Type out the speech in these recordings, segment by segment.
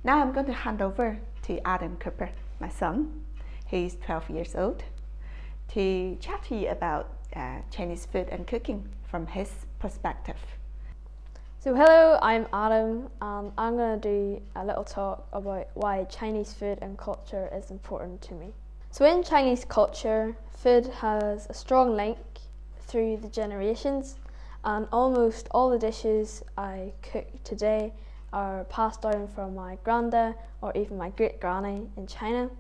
Now I'm going to hand over to Adam Cooper, my son. He's 12 years old, to chat to you about Chinese food and cooking from his perspective. So hello, I'm Adam and I'm going to do a little talk about why Chinese food and culture is important to me. So in Chinese culture, food has a strong link through the generations, and almost all the dishes I cook today are passed down from my granda or even my great granny in China.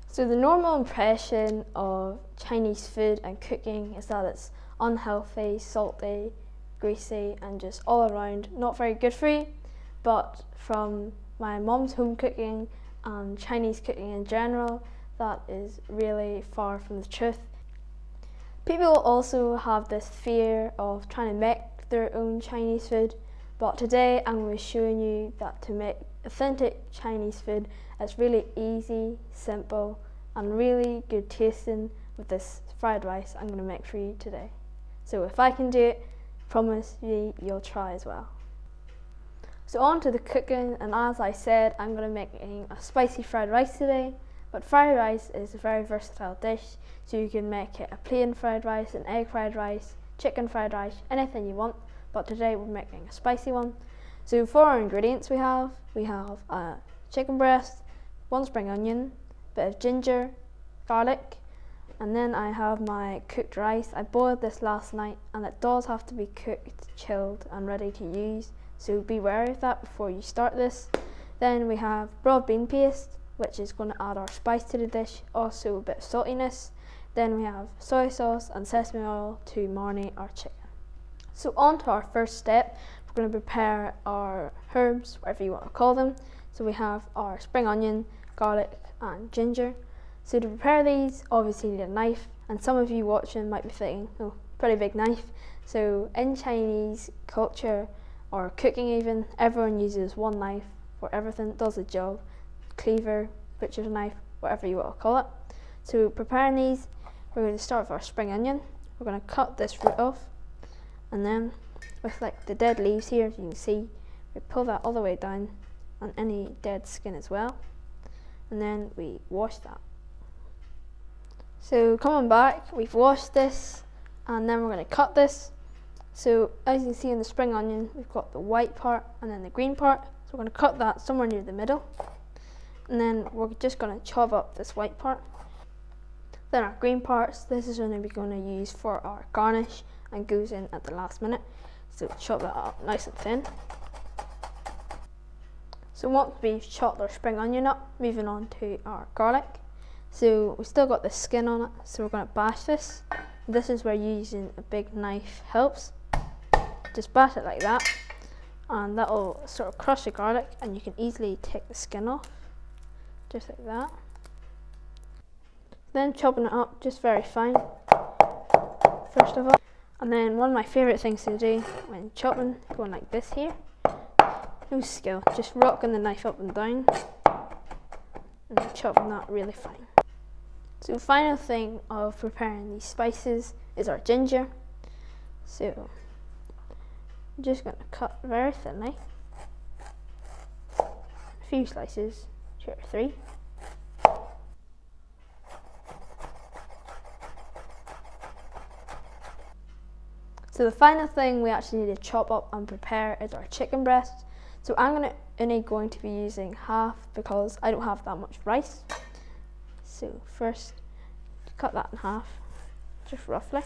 So the normal impression of Chinese food and cooking is that it's unhealthy, salty, greasy and just all around not very good for you. But from my mom's home cooking and Chinese cooking in general, that is really far from the truth. People also have this fear of trying to make their own Chinese food, but today I'm going to be showing you that to make authentic Chinese food is really easy, simple and really good tasting with this fried rice I'm going to make for you today. So if I can do it, promise you you'll try as well. So on to the cooking, and as I said, I'm going to make a spicy fried rice today. But fried rice is a very versatile dish, so you can make it a plain fried rice, an egg fried rice, chicken fried rice, anything you want. But today we're making a spicy one. So for our ingredients we have a chicken breast, 1 spring onion, a bit of ginger, garlic, and then I have my cooked rice. I boiled this last night and it does have to be cooked, chilled and ready to use, so be wary of that before you start this. Then we have broad bean paste, which is going to add our spice to the dish, also a bit of saltiness. Then we have soy sauce and sesame oil to marinate our chicken. So on to our first step, we're going to prepare our herbs, whatever you want to call them. So we have our spring onion, garlic and ginger. So to prepare these, obviously you need a knife, and some of you watching might be thinking, oh, pretty big knife. So in Chinese culture, or cooking even, everyone uses one knife for everything, it does the job. Cleaver, butcher's knife, whatever you want to call it. So preparing these, we're going to start with our spring onion. We're going to cut this root off, and then with like the dead leaves here, as you can see, we pull that all the way down, and any dead skin as well, and then we wash that. So coming back, we've washed this, and then we're going to cut this. So as you can see in the spring onion, we've got the white part and then the green part, so we're going to cut that somewhere near the middle. And then we're just going to chop up this white part. Then our green parts, this is going to be going to use for our garnish and goes in at the last minute. So chop that up nice and thin. So once we've chopped our spring onion up, moving on to our garlic. So we still got the skin on it, so we're going to bash this. This is where using a big knife helps. Just bash it like that, and that will sort of crush the garlic, and you can easily take the skin off. Just like that. Then chopping it up just very fine, first of all. And then one of my favourite things to do when chopping, going like this here, no skill, just rocking the knife up and down and chopping that really fine. So final thing of preparing these spices is our ginger. So I'm just going to cut very thinly, a few slices, 2 or 3. So the final thing we actually need to chop up and prepare is our chicken breast. So I'm only going to be using half because I don't have that much rice. So first, cut that in half, just roughly.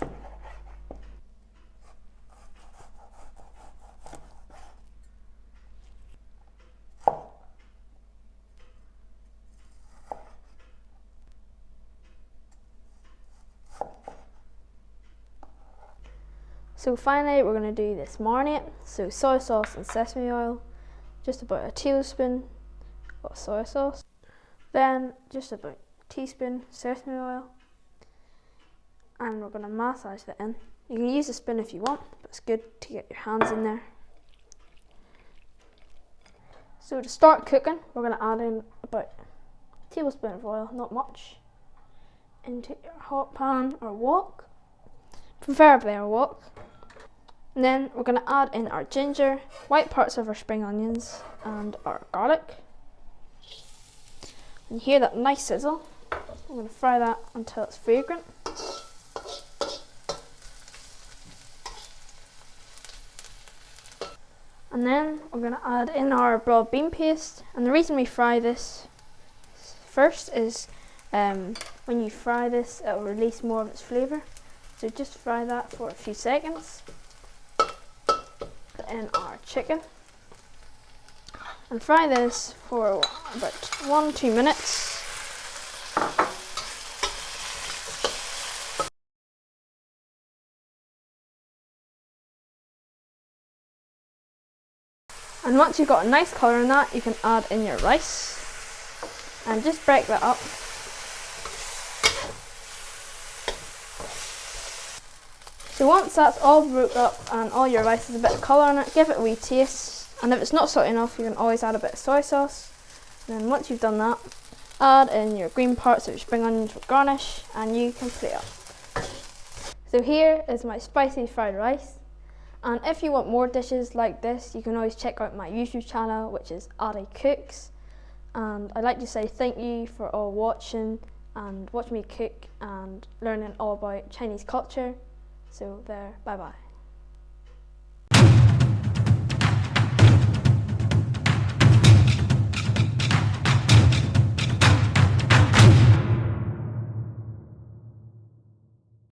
So finally we're going to do this marinade. So soy sauce and sesame oil, just about a tablespoon of soy sauce, then just about a teaspoon sesame oil, and we're going to massage that in. You can use a spoon if you want, but it's good to get your hands in there. So to start cooking, we're going to add in about a tablespoon of oil, not much, into your hot pan or wok, preferably our wok. And then we're going to add in our ginger, white parts of our spring onions and our garlic. You hear that nice sizzle. I'm going to fry that until it's fragrant. And then we're going to add in our broad bean paste. And the reason we fry this first is when you fry this, it will release more of its flavour. So just fry that for a few seconds. Put in our chicken. And fry this for about 1-2 minutes. And once you've got a nice colour in that, you can add in your rice and just break that up. So once that's all broke up and all your rice has a bit of colour in it, give it a wee taste. And if it's not salty enough, you can always add a bit of soy sauce. And then once you've done that, add in your green parts of your spring onions for garnish, and you can plate up. So here is my spicy fried rice. And if you want more dishes like this, you can always check out my YouTube channel, which is Adi Cooks. And I'd like to say thank you for all watching and watching me cook and learning all about Chinese culture. So there, bye bye.